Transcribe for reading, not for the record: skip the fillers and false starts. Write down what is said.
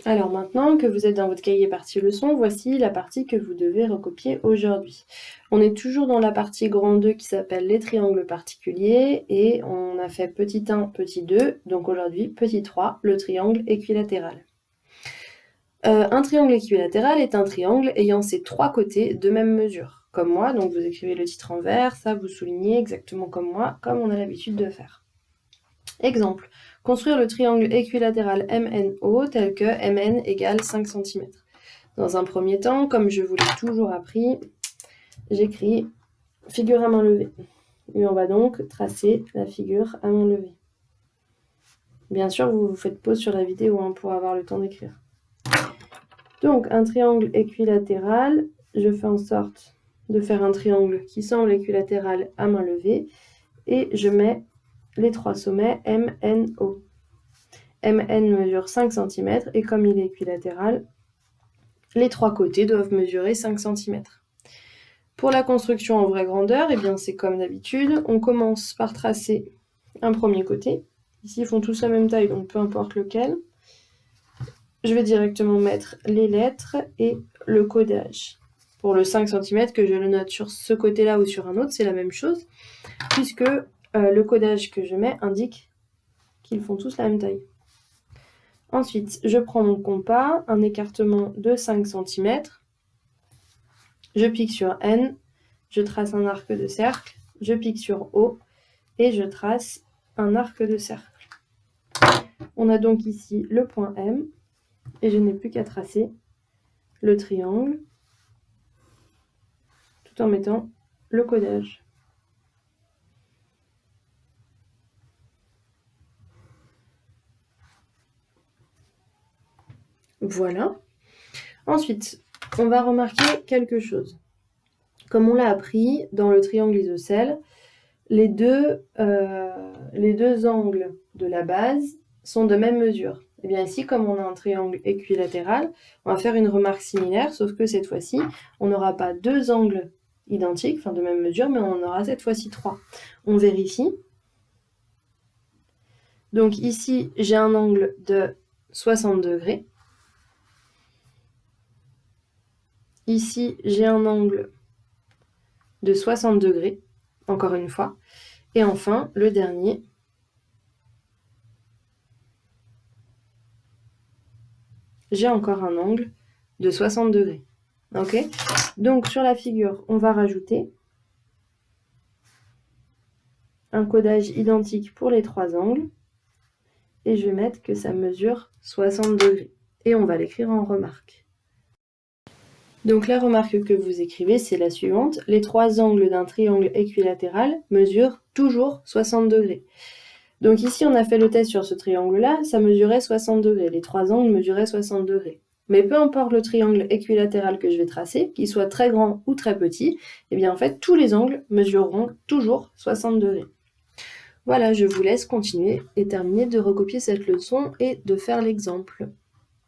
Alors maintenant que vous êtes dans votre cahier partie leçon, voici la partie que vous devez recopier aujourd'hui. On est toujours dans la partie grand 2 qui s'appelle les triangles particuliers et on a fait petit 1, petit 2, donc aujourd'hui petit 3, le triangle équilatéral. Un triangle équilatéral est un triangle ayant ses trois côtés de même mesure, comme moi, donc vous écrivez le titre en vert, ça vous soulignez exactement comme moi, comme on a l'habitude de faire. Exemple, construire le triangle équilatéral MNO tel que MN égale 5 cm. Dans un premier temps, comme je vous l'ai toujours appris, j'écris figure à main levée. Et on va donc tracer la figure à main levée. Bien sûr, vous faites pause sur la vidéo pour avoir le temps d'écrire. Donc, un triangle équilatéral, je fais en sorte de faire un triangle qui semble équilatéral à main levée et je mets les trois sommets MNO. MN mesure 5 cm et comme il est équilatéral, les trois côtés doivent mesurer 5 cm. Pour la construction en vraie grandeur, eh bien c'est comme d'habitude, on commence par tracer un premier côté. Ici, ils font tous la même taille, donc peu importe lequel. Je vais directement mettre les lettres et le codage. Pour le 5 cm, que je le note sur ce côté-là ou sur un autre, c'est la même chose, puisque le codage que je mets indique qu'ils font tous la même taille. Ensuite, je prends mon compas, un écartement de 5 cm. Je pique sur N, je trace un arc de cercle, je pique sur O et je trace un arc de cercle. On a donc ici le point M et je n'ai plus qu'à tracer le triangle tout en mettant le codage. Voilà. Ensuite, on va remarquer quelque chose. Comme on l'a appris dans le triangle isocèle, les deux angles de la base sont de même mesure. Et bien ici, comme on a un triangle équilatéral, on va faire une remarque similaire, sauf que cette fois-ci, on n'aura pas deux angles identiques, enfin de même mesure, mais on en aura cette fois-ci trois. On vérifie. Donc ici, j'ai un angle de 60 degrés. Ici, j'ai un angle de 60 degrés, encore une fois. Et enfin, le dernier, j'ai encore un angle de 60 degrés. Ok ? Donc, sur la figure, on va rajouter un codage identique pour les trois angles. Et je vais mettre que ça mesure 60 degrés. Et on va l'écrire en remarque. Donc, la remarque que vous écrivez, c'est la suivante. Les trois angles d'un triangle équilatéral mesurent toujours 60 degrés. Donc ici, on a fait le test sur ce triangle-là, ça mesurait 60 degrés. Les trois angles mesuraient 60 degrés. Mais peu importe le triangle équilatéral que je vais tracer, qu'il soit très grand ou très petit, eh bien en fait, tous les angles mesureront toujours 60 degrés. Voilà, je vous laisse continuer et terminer de recopier cette leçon et de faire l'exemple.